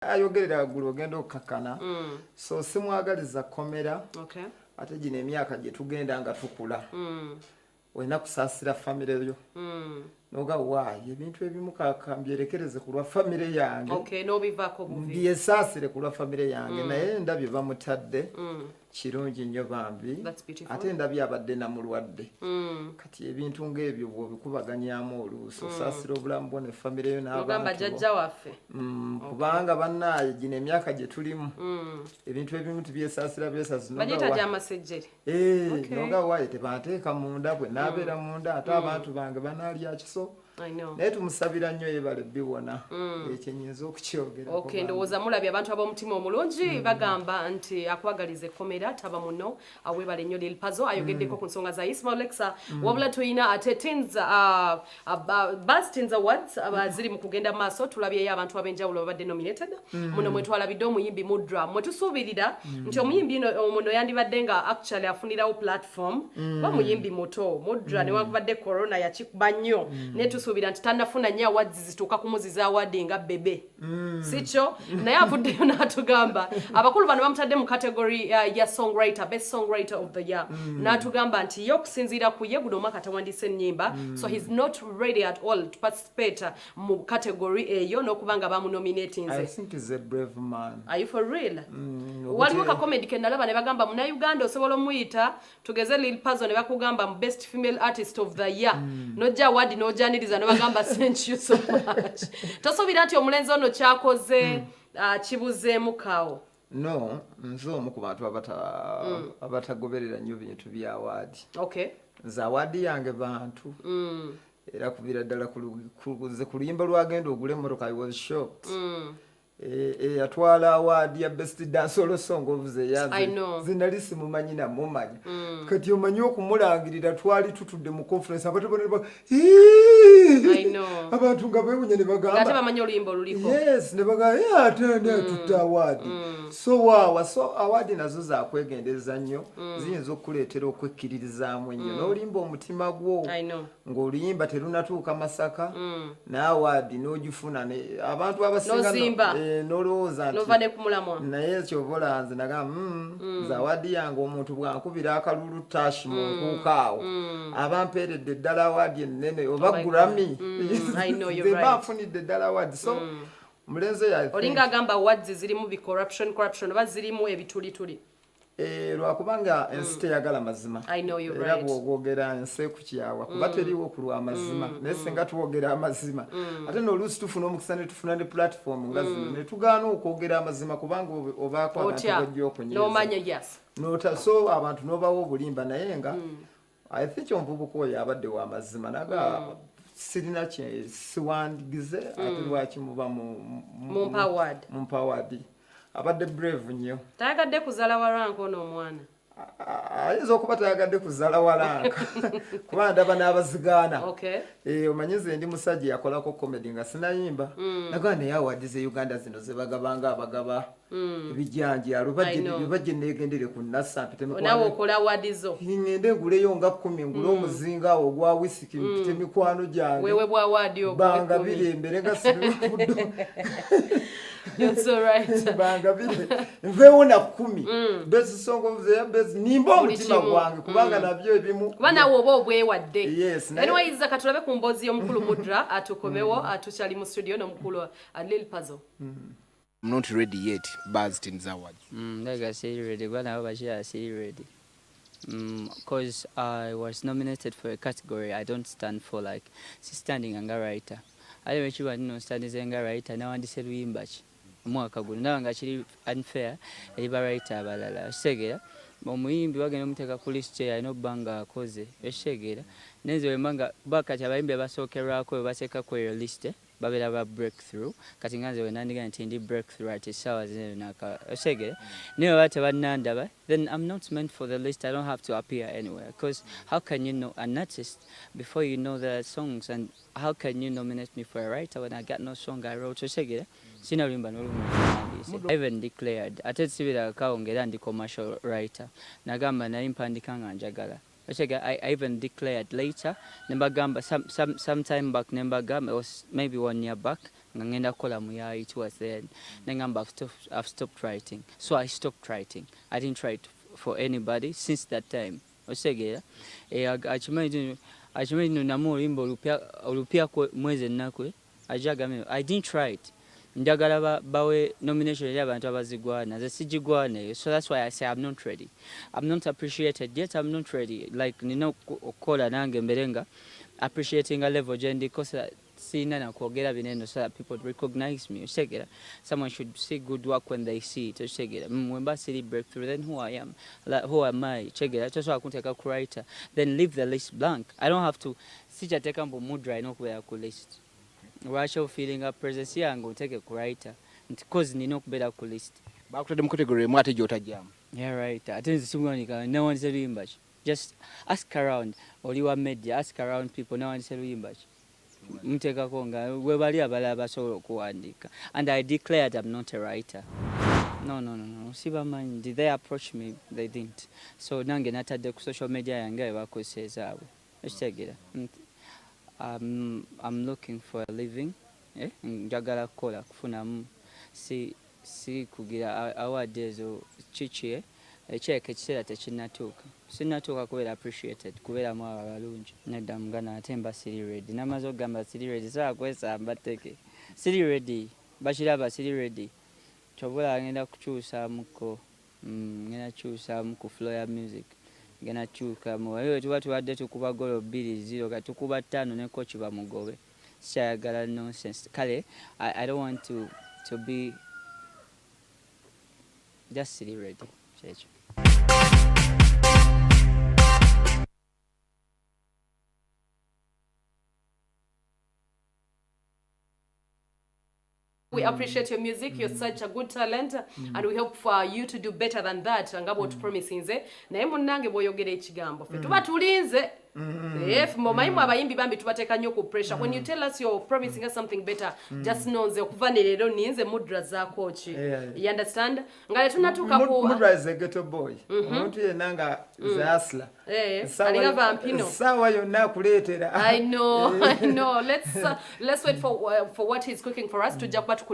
ayogerera gulu ogenda okukakana so simwagaliza komera ate gino emyaka gye tugenda nga tukula olina kusaasira famire yo noga waayi ebintu ebimu kambyerekereze ku lwa famire yange mbyesaasire ku lwa famire yange naye ndabye bamutadde kirungi nnyo bambi ate ndabye abadde namulwadde kati ebintu ng'ebyo bw'obikubaganyamu oluusi osaasira obulamu bwo ne famire yo n'abantu kubanga bannaaye gino emyaka gye tulimu ebintu ebimu tubyesaasira noga waayi tebanteeka munda bwe naabeera munda ate abantu bange banaalya kiso naye tumusabira nnyo yebale biwona ekyo nyinza okukyogera ndowooza mulabye abantu ab'omutima omulungi bagamba nti akwagaliza ekkomera taba muno awebale nnyo Lil Puzzle ayogeddeko ku nsonga za Ismail Lexa wabula tulina ate Buzz Teens Awards ziri mu kugenda maaso tulabyeyo abantu ab'enjawulo babadde nominated muno mwe twalabidde omuyimbi Mudra mwe tusuubirira nti omuyimbi muno yandibadde nga actually afunirawo platform kuba muyimbi muto Mudra newankubadde corona yakikuba nnyo naye tusuubira nti tannafuna nnyo awards zituuka kumuziza awadi nga bebe sikyo naye avuddeyo n'atugamba abakulu bano bamutadde mu category ya songwriter best songwriter of the year n'atugamba nti ye okusinziira ku ye guno omwaka tawandiise ennyimba so he's not ready at all to participate mu category eyo n'okuba nga bamunominatinze. I think he's a brave man. Are you for real? Waliwo ka comedy ke nalaba ne bagamba munnayuganda osobola omuyita tugeze Lil Puzzle ne bakugamba mu best female artist of the year nojja awadi n'ojaniriza ne bagamba thank you so much. Tosuubira nti omulenzi ono kyakoze kibuzeemu kawo. No, nze omu ku bantu abatagoberera nnyo bintu bya awaadi. Nze awaadi yange bantu era kubira ddala ku luyimba lwagenda ogula emmotoka I was shocked. Yatwala awaadi ya best dancehall song ovuze zinali simumanyi namumanyi kati omanyi okumulangirira twali tutudde mu conference abantu nga bewunya ne bagamba yes ne bagamba atende tutta awaadi so awaadi nazo zakwegendereza nnyo ziyinza okukuleetera okwekkiririzaamu ennyo n'olimba omutima gwo ng'oluyimba terunatuuka Masaka n'awaadi n'ogifuna abantu abasinga nolowooza naye kyobola nze nagamba zaawadi yange omuntu bwankubira akalulu tashi mu nkuuka awo abampeeredde eddala awaadi ennene oba Grammy ze banfunidde eddala awaadi so mulenzi olinga agamba awards zirimu corruption oba zirimu ebitulituli lwakubanga ensi teyagala mazima era bw'ogwogera ensi ekukyawa kuba teriwo ku lw'amazima naye singa tuwogera amazima ate n'oluusi tufuna omukisa ne tufuna ne platform nga zino ne tugaana okwogera amazima kubanga obaako abantu bajja okunyeza so abantu n'obawo obulimba naye nga I think omuvubuka oyo abadde w'amazima naga sirina siwandigize ate lwaki muba mu Mpawadi abadde brave nnyo tayagadde kuzaala walanka ono omwana ayinza okuba tayagadde kuzaala walanka kuba ndaba n'abazigaana omanyize ndi musajja yakolako comedy nga sinayimba nagaa naye awaadi ze Uganda zino ze bagabanga abagaba ebijanjalo bajje neegendere ku nasa nawe okola awaadi zo ngende nguleyo nga 10 ngule omuzinga awo ogwa wisiki mpite mikwano gyange wewe bwa awaadi banga birembere nga siruddo It's all right. Banga bile. Nvewo na 10. Best song of the year, best nimba omutima gwange kubanga nabyo ebimu. Kubana wobo obwewadde. Yes. Anyway, iza katulabe ku mbozi y'omukulu Mudra atukomewo atukyali mu studio n'omukulu Lil Puzzle. I'm not ready yet. Buzz Teens Awards. Like I say ready, but now I say ready. Because I was nominated for a category I don't stand for, like standing and writer. I don't know no standing and writer. Now I said we imbatch. Mwaka guno nanga kiri unfair eriba writer abalala segera omuyimbi bagenda omuteka ku list ya ino banga akoze eshegera nenze wemanga bakati abayimbi abasookerwako baseka ku list babera ba breakthrough kati nganze wenandiga ntindi breakthrough artist sawa zene naka segera niyo bate banandaba then I'm not meant for the list. I don't have to appear anywhere because how can you know an artist before you know the songs, and how can you nominate me for a writer when I got no song I wrote? Segera sina limba n'olumu. I even declared ate sibira kaongera ndi commercial writer nagamba nali mpandikanga njagala. I even declared later nembagamba some time back nembagamba, it was maybe 1 year back nga ngenda kukola mu yayi towards the end nengamba I've stopped writing, so I stopped writing. I didn't write for anybody since that time. Osegera achimanyi namu olimba olupya mwezi ennakwe ajagame I didn't write. Njagala bawe nomination ya abantu abazigwana nze sijigwana, so that's why I say I'm not ready. I'm not appreciated yet. I'm not ready, like nina okukola nange mberenga appreciating a level gye ndikosa sina na kwogera bineno so that people recognize me. Osegera someone should see good work when they see it. Osegera when I see breakthrough, then who I am, like, who am I? Osegera just so I can take a writer, then leave the list blank. I don't have to sija take mbo mudra inokubeera ku list. Lwaki feeling a presence yange oteke ku writer because nina okubeera ku list. Bakutadde mu category emu ate gy'otajjamu. Yeah, right. Ate nze simuganika no one said luyimba ki. Just ask around, oli wa media, ask around people, no one said luyimba ki. Muteekako nga we bali abalala basobola okuwandiika. And I declared I'm not a writer. No. Sibamanyi. Did they approach me? They didn't. So nange natadde ku social media yange ebakozesa ezaabwe. Ekitegeera. I'm looking for a living. Njagala kukola kufunamu. Si kugira award ezo chichi ekyeka ekiseera tekinnatuuka. Sinnatuuka kubeera appreciated kubeeramu abalungi. Nedda mugana ate mba siri ready. Namaze okugamba siri ready. Sobola kwesamba teke. Siri ready. Bakiraba siri ready. Kyobola ngenda kukyusaamuko. Ngenda kukyusaamu ku flow ya music. Ngenda kyuka mu eyo tuba tuwadde tukuba golo 2-0 kati tukuba 5 ne coach bamugobe. Sikyayagala nonsense. Kale I don't want to be just silly ready. Checho. We appreciate your music. You're such a good talent, and we hope for you to do better than that. Ngabo promising ze. Naye munnange boyogera ekigambo. Fe tuba tulinze. If momayimu abayimbi bambi tubateka nnyo ku pressure. When you tell us you're promising us something better, just know nze okuva ne leero ninze mudra zaako ki. You understand? Ngale tunatuka ku mudra is a ghetto boy. Omuntu yenanga zasla. Alinga vampino. Sawa yonna kuleetera. I know. Let's wait for what he's cooking for us to jump back to